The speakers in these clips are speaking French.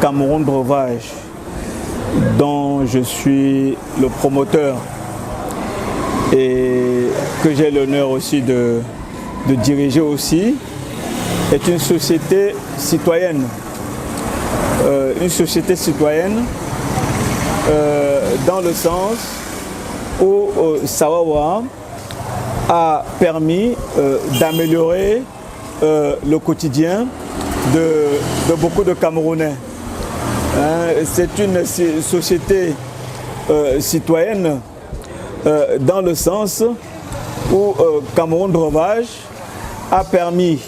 Cameroun Breuvage, dont je suis le promoteur et que j'ai l'honneur aussi de diriger aussi, est une société citoyenne. Une société citoyenne dans le sens où Sawawa a permis d'améliorer le quotidien de beaucoup de Camerounais. C'est une société citoyenne dans le sens où Cameroun Breuvage a permis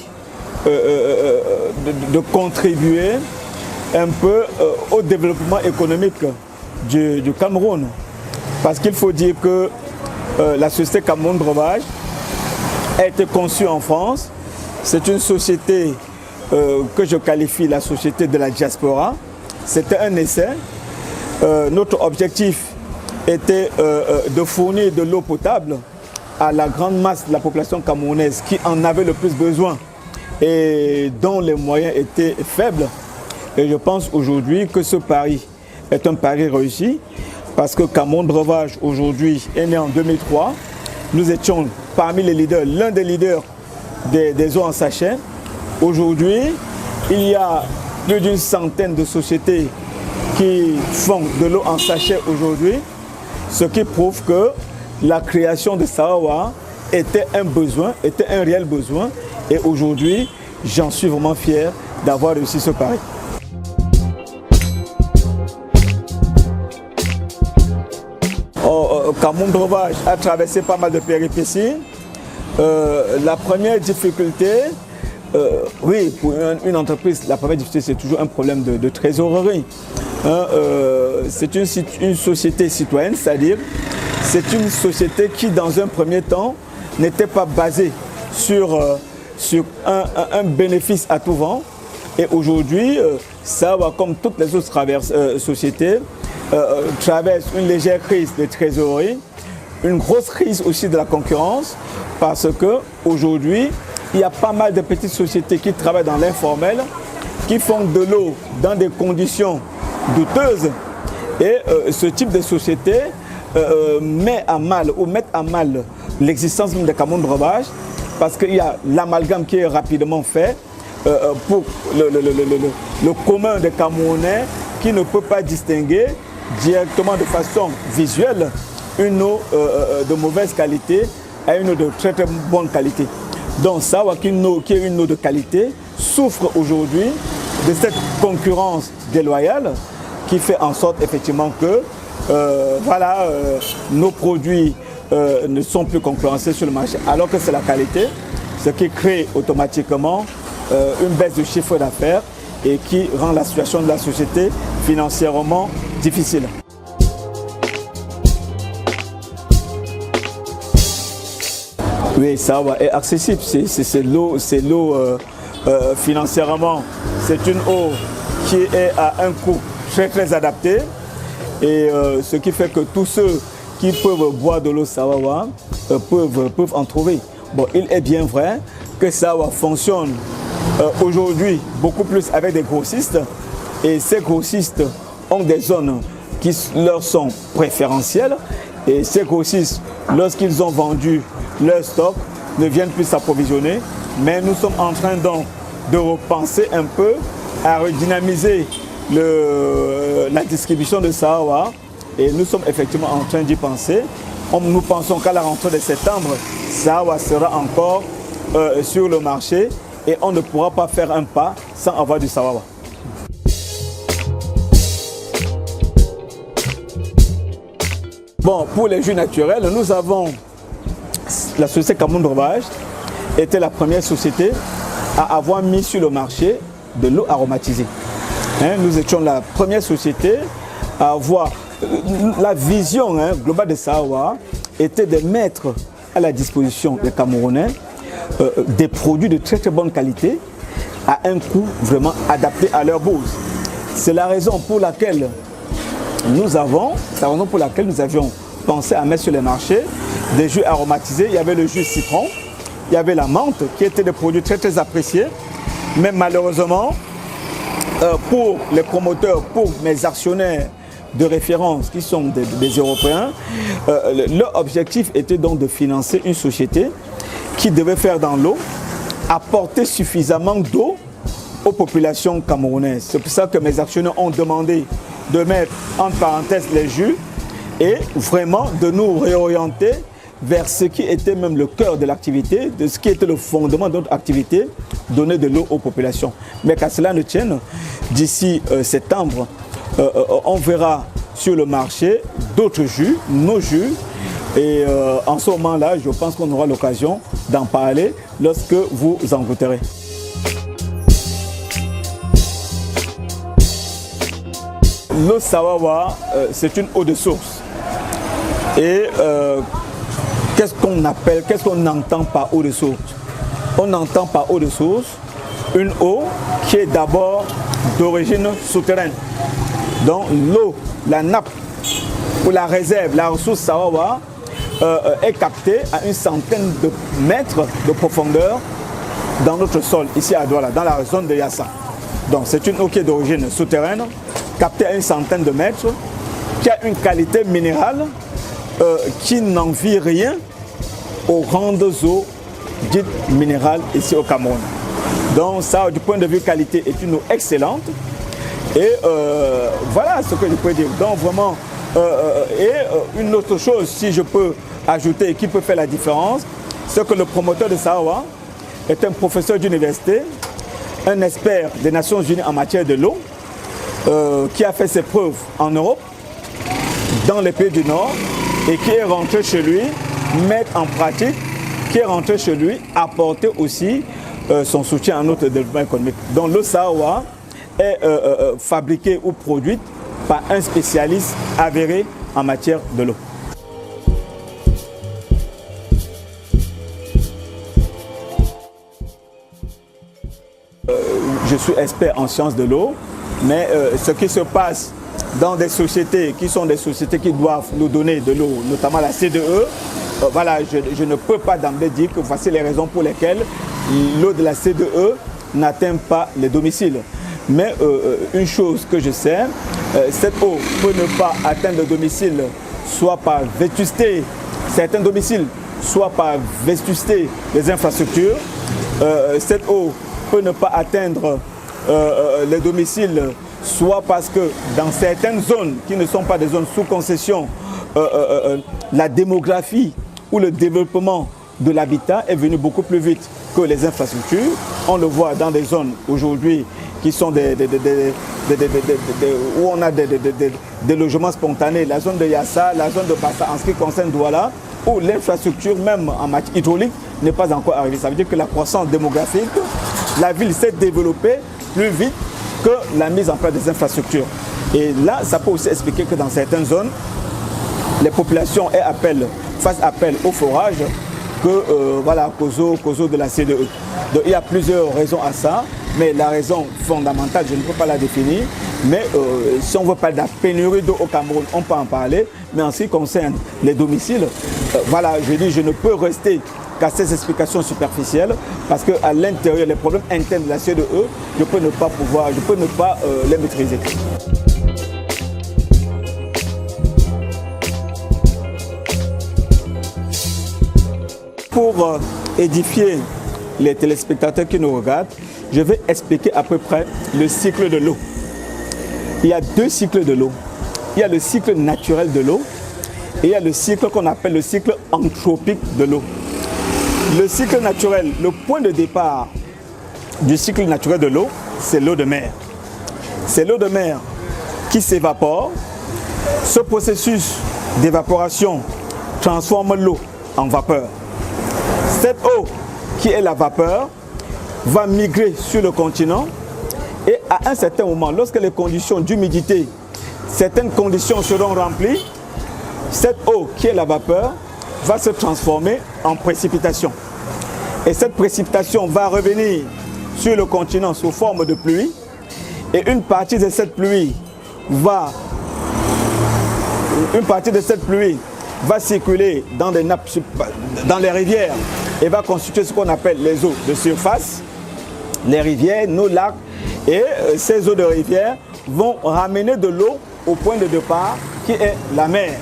de contribuer un peu au développement économique du Cameroun. Parce qu'il faut dire que la société Cameroun Breuvage a été conçue en France. C'est une société que je qualifie la société de la diaspora. C'était un essai. Notre objectif était de fournir de l'eau potable à la grande masse de la population camerounaise qui en avait le plus besoin et dont les moyens étaient faibles. Et je pense aujourd'hui que ce pari est un pari réussi parce que Cameroun Breuvage aujourd'hui est né en 2003. Nous étions parmi les leaders, l'un des leaders des eaux en sachet. Aujourd'hui, il y a plus d'une centaine de sociétés qui font de l'eau en sachet aujourd'hui, ce qui prouve que la création de Sawawa était un besoin, était un réel besoin. Et aujourd'hui, j'en suis vraiment fier d'avoir réussi ce pari. Cameroun Breuvage a traversé pas mal de péripéties. La première difficulté, oui, pour une entreprise, la première difficulté, c'est toujours un problème de trésorerie. C'est une société citoyenne, c'est-à-dire c'est une société qui, dans un premier temps, n'était pas basée sur un bénéfice à tout vent. Et aujourd'hui, ça va, comme toutes les autres sociétés, traverse une légère crise de trésorerie, une grosse crise aussi de la concurrence, parce qu'aujourd'hui, il y a pas mal de petites sociétés qui travaillent dans l'informel, qui font de l'eau dans des conditions douteuses. Et ce type de société met à mal l'existence même de Cameroun Breuvage, parce qu'il y a l'amalgame qui est rapidement fait pour le commun des Camerounais qui ne peut pas distinguer directement de façon visuelle une eau de mauvaise qualité à une eau de très très bonne qualité. Donc Sawawa, qui est une eau de qualité, souffre aujourd'hui de cette concurrence déloyale qui fait en sorte effectivement que nos produits ne sont plus concurrencés sur le marché, alors que c'est la qualité, ce qui crée automatiquement une baisse de chiffre d'affaires et qui rend la situation de la société financièrement difficile. Oui, Sawawa est accessible, c'est l'eau financièrement, c'est une eau qui est à un coût très très adapté et ce qui fait que tous ceux qui peuvent boire de l'eau Sawawa peuvent en trouver. Bon, il est bien vrai que Sawawa fonctionne aujourd'hui beaucoup plus avec des grossistes et ces grossistes ont des zones qui leur sont préférentielles et ces grossistes, lorsqu'ils ont vendu leur stock, ne viennent plus s'approvisionner, mais nous sommes en train donc de repenser un peu à redynamiser la distribution de Sawawa et nous sommes effectivement en train d'y penser. Nous pensons qu'à la rentrée de septembre, Sawawa sera encore sur le marché et on ne pourra pas faire un pas sans avoir du Sawawa. Bon, pour les jus naturels, nous avons la société Cameroun Breuvage était la première société à avoir mis sur le marché de l'eau aromatisée. Nous étions la première société à avoir la vision globale de Sawawa était de mettre à la disposition des Camerounais des produits de très très bonne qualité à un coût vraiment adapté à leur bourse. C'est la raison pour laquelle nous avions pensé à mettre sur les marchés des jus aromatisés. Il y avait le jus citron, il y avait la menthe qui étaient des produits très très appréciés, mais malheureusement pour les promoteurs, pour mes actionnaires de référence qui sont des Européens, leur objectif était donc de financer une société qui devait faire dans l'eau, apporter suffisamment d'eau aux populations camerounaises. C'est pour ça que mes actionnaires ont demandé de mettre entre parenthèses les jus et vraiment de nous réorienter vers ce qui était même le cœur de l'activité, de ce qui était le fondement de notre activité, donner de l'eau aux populations. Mais qu'à cela ne tienne, d'ici septembre, on verra sur le marché d'autres jus, nos jus, et en ce moment-là, je pense qu'on aura l'occasion d'en parler lorsque vous en goûterez. L'eau Sawawa, c'est une eau de source. Et qu'est-ce qu'on appelle, qu'est-ce qu'on entend par eau de source? On entend par eau de source une eau qui est d'abord d'origine souterraine. Donc l'eau, la nappe ou la réserve, la ressource Sawawa est captée à une centaine de mètres de profondeur dans notre sol, ici à Douala, dans la zone de Yassa. Donc c'est une eau qui est d'origine souterraine, captée à une centaine de mètres, qui a une qualité minérale qui n'envie rien aux grandes eaux dites minérales ici au Cameroun. Donc ça, du point de vue qualité, est une eau excellente. Et voilà ce que je peux dire. Donc vraiment, une autre chose, si je peux ajouter, qui peut faire la différence, c'est que le promoteur de Sawawa est un professeur d'université, un expert des Nations Unies en matière de l'eau, qui a fait ses preuves en Europe, dans les pays du Nord, et qui est rentré chez lui, mettre en pratique, qui est rentré chez lui, apporter aussi son soutien à notre développement économique. Donc l'eau Sawawa est fabriquée ou produite par un spécialiste avéré en matière de l'eau. Je suis expert en sciences de l'eau, mais ce qui se passe dans des sociétés qui sont des sociétés qui doivent nous donner de l'eau, notamment la CDE, voilà, je ne peux pas d'emblée dire que voici les raisons pour lesquelles l'eau de la CDE n'atteint pas les domiciles. Mais une chose que je sais, cette eau peut ne pas atteindre le domicile, soit par vétusté, certains domiciles, soit par vétusté des infrastructures. Cette eau peut ne pas atteindre les domiciles, soit parce que dans certaines zones qui ne sont pas des zones sous concession, la démographie ou le développement de l'habitat est venu beaucoup plus vite que les infrastructures. On le voit dans des zones aujourd'hui qui sont où on a des logements spontanés, la zone de Yassa, la zone de Bassa en ce qui concerne Douala, où l'infrastructure même en matière hydraulique n'est pas encore arrivée. Ça veut dire que la croissance démographique, la ville s'est développée plus vite que la mise en place des infrastructures. Et là, ça peut aussi expliquer que dans certaines zones, les populations fassent appel au forage que voilà, cause de la CDE. Donc, il y a plusieurs raisons à ça, mais la raison fondamentale, je ne peux pas la définir. Mais si on veut parler de la pénurie d'eau au Cameroun, on peut en parler. Mais en ce qui concerne les domiciles, voilà, je dis, je ne peux rester qu'à ces explications superficielles, parce qu'à l'intérieur, les problèmes internes de la CDE, je peux ne pas les maîtriser. Pour édifier les téléspectateurs qui nous regardent, je vais expliquer à peu près le cycle de l'eau. Il y a deux cycles de l'eau. Il y a le cycle naturel de l'eau et il y a le cycle qu'on appelle le cycle anthropique de l'eau. Le cycle naturel, le point de départ du cycle naturel de l'eau, c'est l'eau de mer. C'est l'eau de mer qui s'évapore. Ce processus d'évaporation transforme l'eau en vapeur. Cette eau qui est la vapeur va migrer sur le continent et à un certain moment, lorsque les conditions d'humidité, certaines conditions seront remplies, cette eau qui est la vapeur va se transformer en précipitation. Et cette précipitation va revenir sur le continent sous forme de pluie. Et une partie de cette pluie va circuler dans des nappes, dans les rivières et va constituer ce qu'on appelle les eaux de surface, les rivières, nos lacs Et ces eaux de rivière vont ramener de l'eau au point de départ qui est la mer.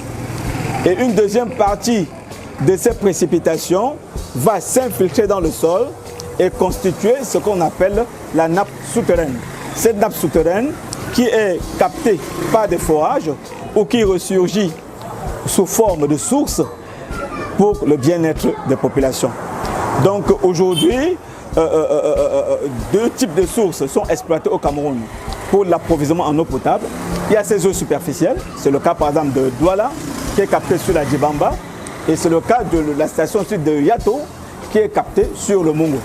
Et une deuxième partie de ces précipitations va s'infiltrer dans le sol et constituer ce qu'on appelle la nappe souterraine. Cette nappe souterraine qui est captée par des forages ou qui ressurgit sous forme de sources pour le bien-être des populations. Donc aujourd'hui, deux types de sources sont exploitées au Cameroun pour l'approvisionnement en eau potable. Il y a ces eaux superficielles, c'est le cas par exemple de Douala qui est captée sur la Djibamba et c'est le cas de la station sud de Yato qui est captée sur le Mungo.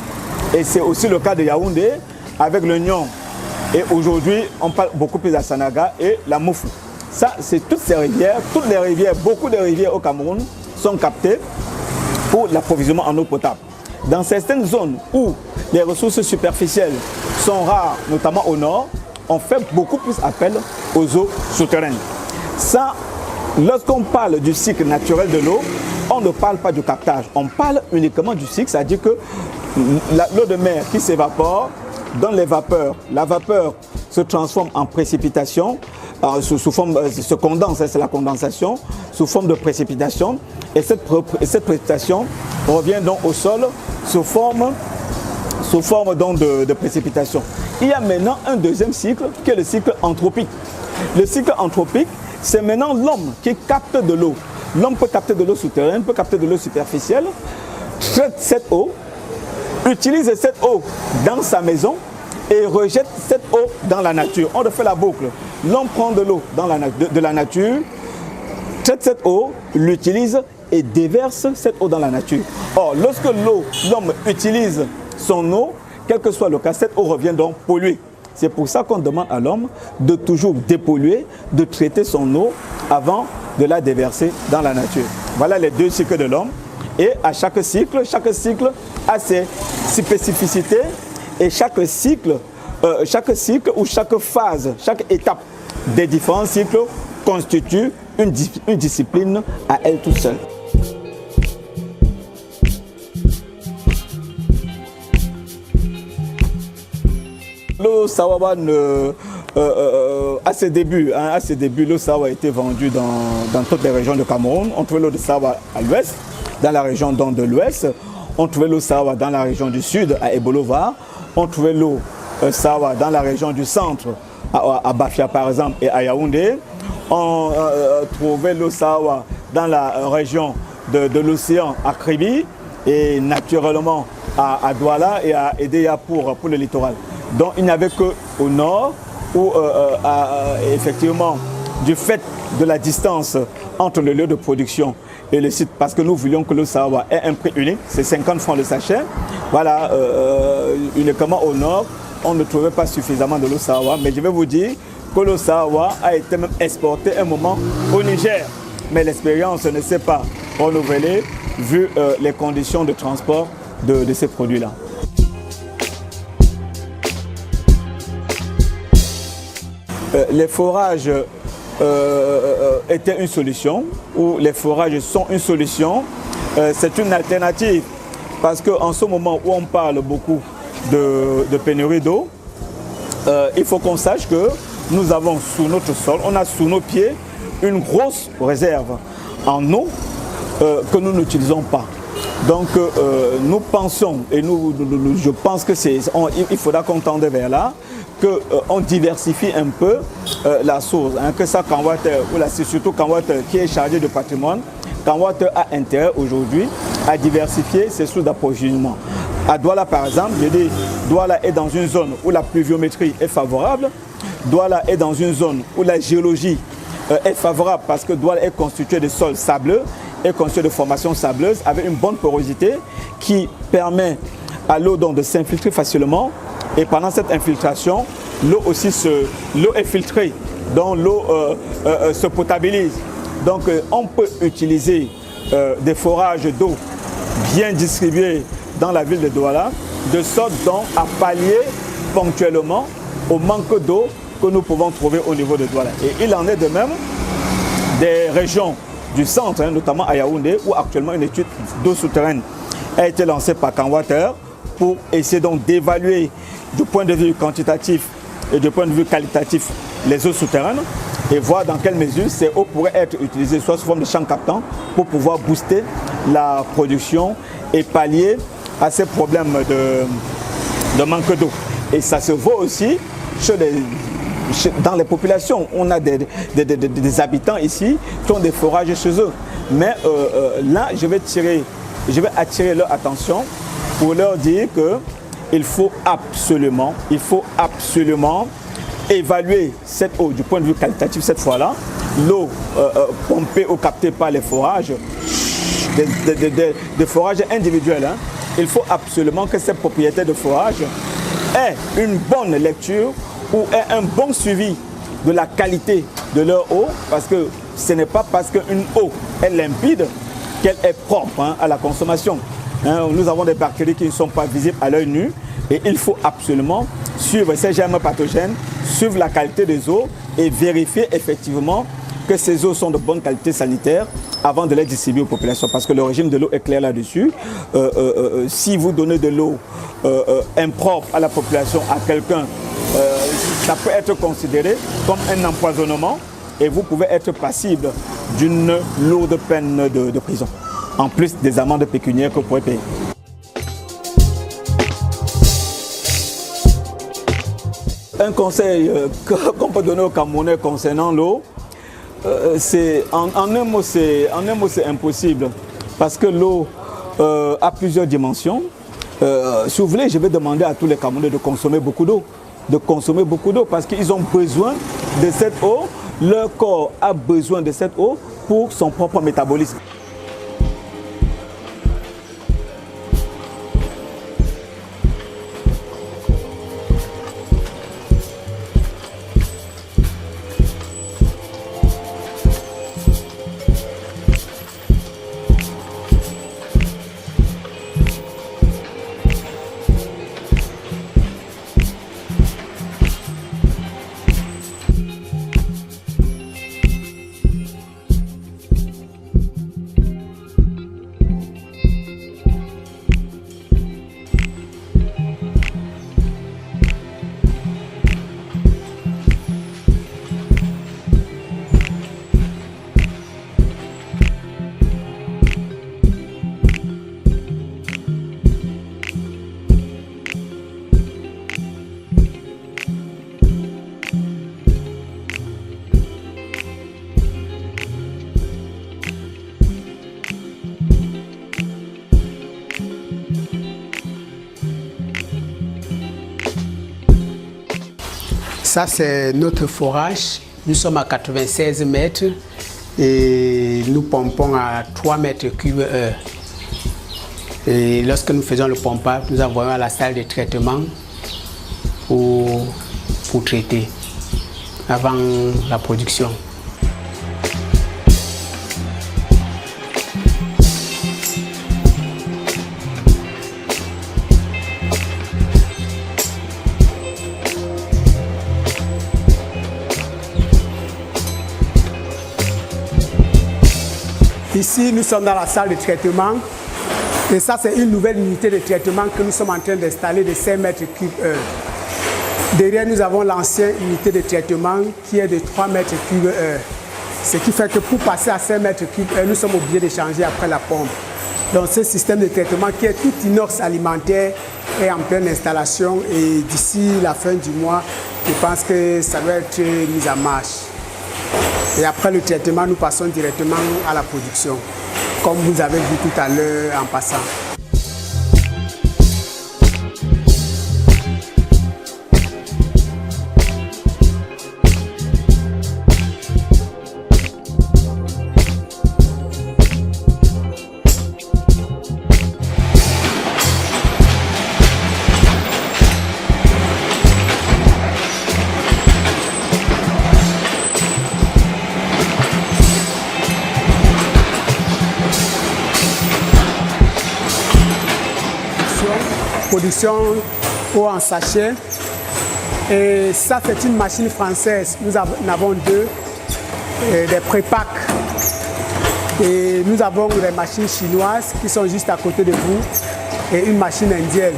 Et c'est aussi le cas de Yaoundé avec le Nyon. Et aujourd'hui, on parle beaucoup plus de la Sanaga et la Moufou. Ça, c'est toutes ces rivières, toutes les rivières, beaucoup de rivières au Cameroun sont captées pour l'approvisionnement en eau potable. Dans certaines zones où les ressources superficielles sont rares, notamment au nord, on fait beaucoup plus appel aux eaux souterraines. Ça, lorsqu'on parle du cycle naturel de l'eau, on ne parle pas du captage, on parle uniquement du cycle, c'est-à-dire que l'eau de mer qui s'évapore donne les vapeurs. La vapeur se transforme en précipitation, sous forme, se condense, c'est la condensation, sous forme de précipitation. Et cette précipitation revient donc au sol sous forme donc de précipitation. Il y a maintenant un deuxième cycle qui est le cycle anthropique. Le cycle anthropique, c'est maintenant l'homme qui capte de l'eau. L'homme peut capter de l'eau souterraine, peut capter de l'eau superficielle, traite cette eau, utilise cette eau dans sa maison et rejette cette eau dans la nature. On refait la boucle. L'homme prend de l'eau de la nature, traite cette eau, l'utilise et déverse cette eau dans la nature. Or, lorsque l'homme utilise son eau, quel que soit le cas, cette eau revient donc polluée. C'est pour ça qu'on demande à l'homme de toujours dépolluer, de traiter son eau avant de la déverser dans la nature. Voilà les deux cycles de l'homme. Et à chaque cycle a ses spécificités et chaque cycle ou chaque phase, chaque étape des différents cycles constitue une discipline à elle toute seule. L'eau Sawawa, à ses débuts, l'eau Sawawa a été vendue dans toutes les régions du Cameroun. On trouvait l'eau de Sawawa à l'ouest, dans la région de l'ouest. On trouvait l'eau Sawawa dans la région du sud, à Ebolova. On trouvait l'eau Sawawa dans la région du centre, à Bafia par exemple, et à Yaoundé. On trouvait l'eau Sawawa dans la région de l'océan, à Kribi, et naturellement à Douala et à Edea pour le littoral. Donc il n'y avait qu'au nord où effectivement du fait de la distance entre le lieu de production et le site, parce que nous voulions que l'eau Sawawa ait un prix unique, c'est 50 francs le sachet. Voilà, uniquement au nord, on ne trouvait pas suffisamment de l'eau Sawawa, mais je vais vous dire que l'eau Sawawa a été même exportée un moment au Niger. Mais l'expérience ne s'est pas renouvelée vu les conditions de transport de ces produits-là. Les forages étaient une solution, ou les forages sont une solution. C'est une alternative parce qu'en ce moment où on parle beaucoup de pénurie d'eau, il faut qu'on sache que nous avons sous notre sol, on a sous nos pieds une grosse réserve en eau que nous n'utilisons pas. Donc nous pensons, et je pense que il faudra qu'on tende vers là, qu'on diversifie un peu la source, hein, que ça Canwater, surtout Canwater qui est chargé de patrimoine, Canwater a intérêt aujourd'hui à diversifier ses sources d'approvisionnement. À Douala par exemple, je dis, Douala est dans une zone où la pluviométrie est favorable, Douala est dans une zone où la géologie est favorable parce que Douala est constitué de sols sableux, est constitué de formations sableuses avec une bonne porosité qui permet à l'eau de s'infiltrer facilement. Et pendant cette infiltration, l'eau est filtrée, donc l'eau se potabilise. Donc on peut utiliser des forages d'eau bien distribués dans la ville de Douala, de sorte donc à pallier ponctuellement au manque d'eau que nous pouvons trouver au niveau de Douala. Et il en est de même des régions du centre, hein, notamment à Yaoundé, où actuellement une étude d'eau souterraine a été lancée par Canwater pour essayer donc d'évaluer du point de vue quantitatif et du point de vue qualitatif les eaux souterraines et voir dans quelle mesure ces eaux pourraient être utilisées soit sous forme de champs captants pour pouvoir booster la production et pallier à ces problèmes de manque d'eau. Et ça se voit aussi dans les populations. On a des habitants ici qui ont des forages chez eux. Mais là, je vais attirer leur attention pour leur dire qu'il faut absolument évaluer cette eau du point de vue qualitatif cette fois-là. L'eau pompée ou captée par les forages, des forages individuels. Hein. Il faut absolument que ces propriétaires de forage aient une bonne lecture ou aient un bon suivi de la qualité de leur eau, parce que ce n'est pas parce qu'une eau est limpide qu'elle est propre hein, à la consommation. Hein, nous avons des bactéries qui ne sont pas visibles à l'œil nu et il faut absolument suivre ces germes pathogènes, suivre la qualité des eaux et vérifier effectivement que ces eaux sont de bonne qualité sanitaire avant de les distribuer aux populations, parce que le régime de l'eau est clair là-dessus. Si vous donnez de l'eau impropre à la population, à quelqu'un, ça peut être considéré comme un empoisonnement et vous pouvez être passible d'une lourde peine de prison, en plus des amendes pécuniaires que vous pourrez payer. Un conseil qu'on peut donner aux Camerounais concernant l'eau, en un mot c'est impossible, parce que l'eau a plusieurs dimensions. Si vous voulez, je vais demander à tous les Camerounais de consommer beaucoup d'eau, parce qu'ils ont besoin de cette eau. Leur corps a besoin de cette eau pour son propre métabolisme. Ça, c'est notre forage. Nous sommes à 96 mètres et nous pompons à 3 mètres cubes heure. Et lorsque nous faisons le pompage, nous envoyons à la salle de traitement pour traiter avant la production. Ici, nous sommes dans la salle de traitement et ça, c'est une nouvelle unité de traitement que nous sommes en train d'installer de 5 mètres cubes heure. Derrière, nous avons l'ancienne unité de traitement qui est de 3 mètres cubes heure. Ce qui fait que pour passer à 5 mètres cubes heure, nous sommes obligés de changer après la pompe. Donc, ce système de traitement qui est tout inox alimentaire est en pleine installation et d'ici la fin du mois, je pense que ça doit être mis en marche. Et après le traitement, nous passons directement à la production, comme vous avez vu tout à l'heure en passant. Production eau en sachet. Et ça, c'est une machine française. Nous en avons deux, des pré-packs. Et nous avons des machines chinoises qui sont juste à côté de vous et une machine indienne.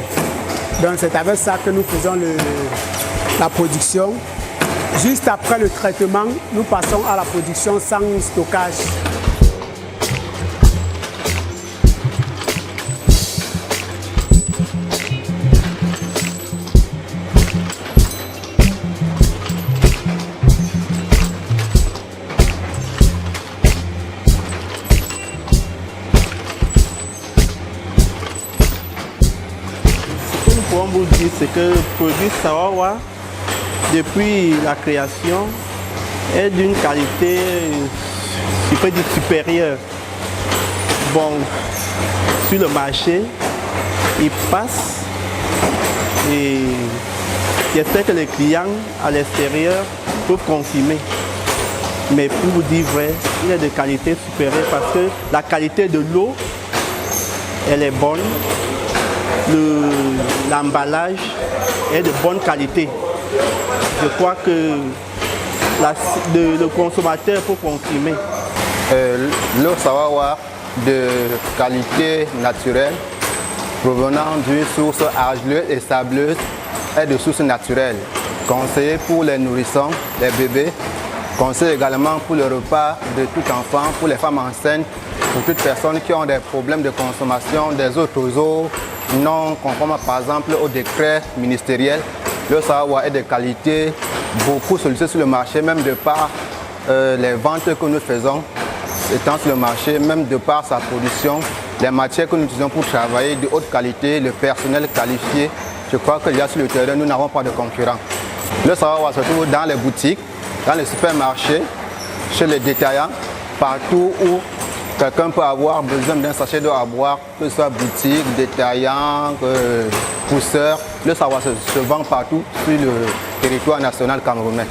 Donc c'est avec ça que nous faisons la production. Juste après le traitement, nous passons à la production sans stockage. Ce que nous pouvons vous dire, c'est que le produit Sawawa, depuis la création, est d'une qualité, je peux dire, supérieure. Bon, sur le marché, il passe et j'espère que les clients à l'extérieur peuvent confirmer. Mais pour vous dire vrai, il est de qualité supérieure parce que la qualité de l'eau, elle est bonne. L'emballage est de bonne qualité. Je crois que le consommateur peut confirmer. L'eau Sawawa de qualité naturelle provenant d'une source argileuse et sableuse est de source naturelle. Conseillé pour les nourrissons, les bébés. Conseil également pour le repas de tout enfant, pour les femmes enceintes, pour toutes personnes qui ont des problèmes de consommation des autres eaux non conformes par exemple au décret ministériel. Le Sawawa est de qualité beaucoup sollicité sur le marché, même de par les ventes que nous faisons étant sur le marché, même de par sa production, les matières que nous utilisons pour travailler de haute qualité, le personnel qualifié. Je crois que déjà sur le terrain, nous n'avons pas de concurrents. Le Sawawa se trouve dans les boutiques, dans les supermarchés, chez les détaillants, partout où quelqu'un peut avoir besoin d'un sachet d'eau à boire, que ce soit boutique, détaillant, pousseur. Le Sawawa se vend partout sur le territoire national camerounais.